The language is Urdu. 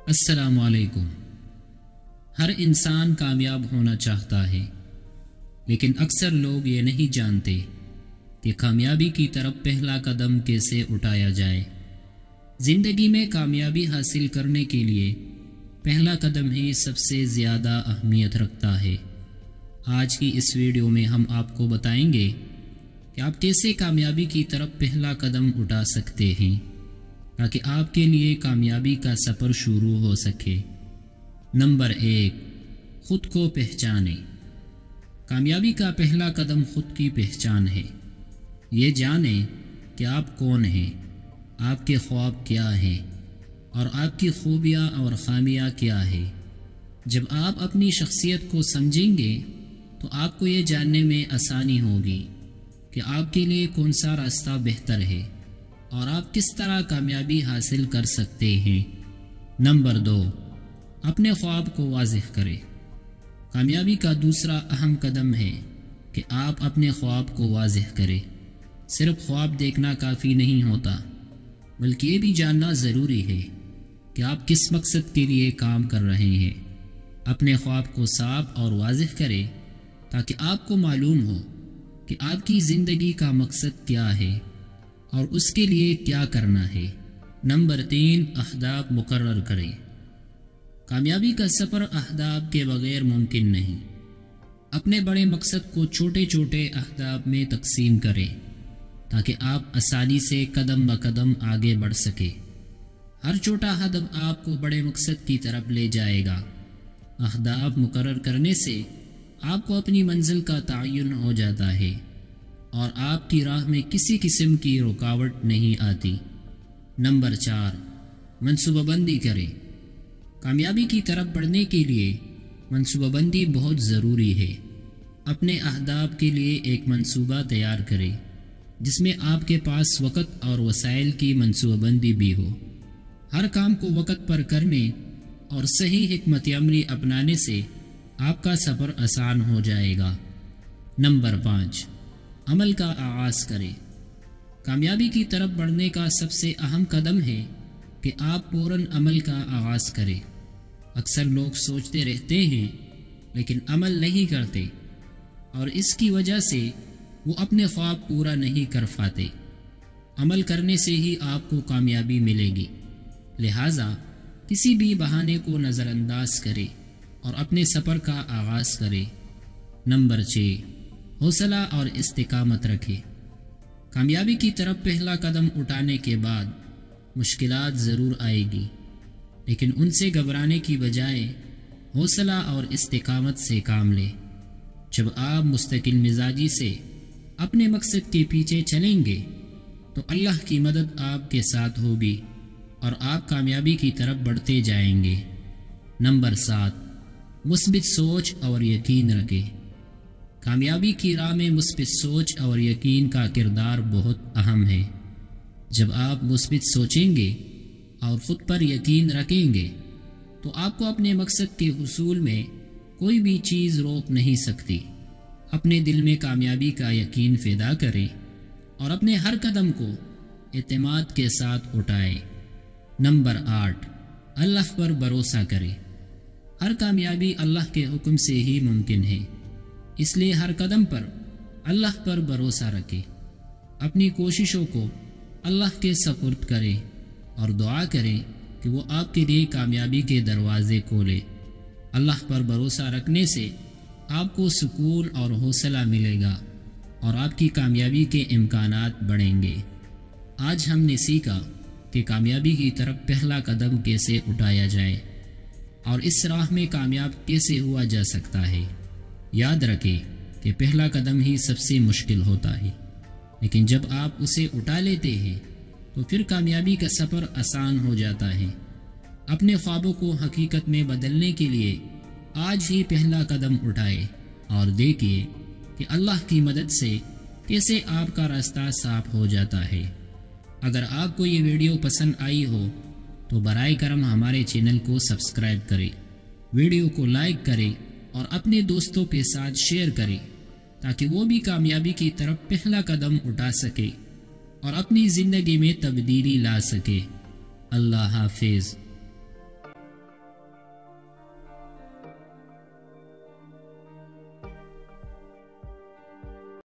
السلام علیکم۔ ہر انسان کامیاب ہونا چاہتا ہے، لیکن اکثر لوگ یہ نہیں جانتے کہ کامیابی کی طرف پہلا قدم کیسے اٹھایا جائے۔ زندگی میں کامیابی حاصل کرنے کے لیے پہلا قدم ہی سب سے زیادہ اہمیت رکھتا ہے۔ آج کی اس ویڈیو میں ہم آپ کو بتائیں گے کہ آپ کیسے کامیابی کی طرف پہلا قدم اٹھا سکتے ہیں تاکہ آپ کے لیے کامیابی کا سفر شروع ہو سکے۔ نمبر 1، خود کو پہچانیں۔ کامیابی کا پہلا قدم خود کی پہچان ہے۔ یہ جانیں کہ آپ کون ہیں، آپ کے خواب کیا ہیں اور آپ کی خوبیاں اور خامیاں کیا ہیں۔ جب آپ اپنی شخصیت کو سمجھیں گے تو آپ کو یہ جاننے میں آسانی ہوگی کہ آپ کے لیے کون سا راستہ بہتر ہے اور آپ کس طرح کامیابی حاصل کر سکتے ہیں۔ نمبر 2، اپنے خواب کو واضح کریں۔ کامیابی کا دوسرا اہم قدم ہے کہ آپ اپنے خواب کو واضح کریں۔ صرف خواب دیکھنا کافی نہیں ہوتا، بلکہ یہ بھی جاننا ضروری ہے کہ آپ کس مقصد کے لیے کام کر رہے ہیں۔ اپنے خواب کو صاف اور واضح کریں تاکہ آپ کو معلوم ہو کہ آپ کی زندگی کا مقصد کیا ہے اور اس کے لیے کیا کرنا ہے۔ نمبر 3، اہداف مقرر کریں۔ کامیابی کا سفر اہداف کے بغیر ممکن نہیں۔ اپنے بڑے مقصد کو چھوٹے چھوٹے اہداف میں تقسیم کریں تاکہ آپ آسانی سے قدم بقدم آگے بڑھ سکیں۔ ہر چھوٹا ہدف آپ کو بڑے مقصد کی طرف لے جائے گا۔ اہداف مقرر کرنے سے آپ کو اپنی منزل کا تعین ہو جاتا ہے اور آپ کی راہ میں کسی قسم کی رکاوٹ نہیں آتی۔ نمبر 4، منصوبہ بندی کریں۔ کامیابی کی طرف بڑھنے کے لیے منصوبہ بندی بہت ضروری ہے۔ اپنے اہداف کے لیے ایک منصوبہ تیار کریں جس میں آپ کے پاس وقت اور وسائل کی منصوبہ بندی بھی ہو۔ ہر کام کو وقت پر کرنے اور صحیح حکمت عملی اپنانے سے آپ کا سفر آسان ہو جائے گا۔ نمبر 5، عمل کا آغاز کریں۔ کامیابی کی طرف بڑھنے کا سب سے اہم قدم ہے کہ آپ فوراً عمل کا آغاز کریں۔ اکثر لوگ سوچتے رہتے ہیں لیکن عمل نہیں کرتے، اور اس کی وجہ سے وہ اپنے خواب پورا نہیں کر پاتے۔ عمل کرنے سے ہی آپ کو کامیابی ملے گی، لہٰذا کسی بھی بہانے کو نظر انداز کریں اور اپنے سفر کا آغاز کریں۔ نمبر 6، حوصلہ اور استقامت رکھیں۔ کامیابی کی طرف پہلا قدم اٹھانے کے بعد مشکلات ضرور آئے گی، لیکن ان سے گھبرانے کی بجائے حوصلہ اور استقامت سے کام لیں۔ جب آپ مستقل مزاجی سے اپنے مقصد کے پیچھے چلیں گے تو اللہ کی مدد آپ کے ساتھ ہوگی اور آپ کامیابی کی طرف بڑھتے جائیں گے۔ نمبر 7، مثبت سوچ اور یقین رکھیں۔ کامیابی کی راہ میں مثبت سوچ اور یقین کا کردار بہت اہم ہے۔ جب آپ مثبت سوچیں گے اور خود پر یقین رکھیں گے تو آپ کو اپنے مقصد کے حصول میں کوئی بھی چیز روک نہیں سکتی۔ اپنے دل میں کامیابی کا یقین پیدا کریں اور اپنے ہر قدم کو اعتماد کے ساتھ اٹھائیں۔ نمبر 8، اللہ پر بھروسہ کریں۔ ہر کامیابی اللہ کے حکم سے ہی ممکن ہے، اس لیے ہر قدم پر اللہ پر بھروسہ رکھیں۔ اپنی کوششوں کو اللہ کے سپرد کریں اور دعا کریں کہ وہ آپ کے لیے کامیابی کے دروازے کھولے۔ اللہ پر بھروسہ رکھنے سے آپ کو سکون اور حوصلہ ملے گا اور آپ کی کامیابی کے امکانات بڑھیں گے۔ آج ہم نے سیکھا کہ کامیابی کی طرف پہلا قدم کیسے اٹھایا جائے اور اس راہ میں کامیاب کیسے ہوا جا سکتا ہے۔ یاد رکھیں کہ پہلا قدم ہی سب سے مشکل ہوتا ہے، لیکن جب آپ اسے اٹھا لیتے ہیں تو پھر کامیابی کا سفر آسان ہو جاتا ہے۔ اپنے خوابوں کو حقیقت میں بدلنے کے لیے آج ہی پہلا قدم اٹھائیں اور دیکھیے کہ اللہ کی مدد سے کیسے آپ کا راستہ صاف ہو جاتا ہے۔ اگر آپ کو یہ ویڈیو پسند آئی ہو تو برائے کرم ہمارے چینل کو سبسکرائب کریں، ویڈیو کو لائک کریں اور اپنے دوستوں کے ساتھ شیئر کریں تاکہ وہ بھی کامیابی کی طرف پہلا قدم اٹھا سکے اور اپنی زندگی میں تبدیلی لا سکے۔ اللہ حافظ۔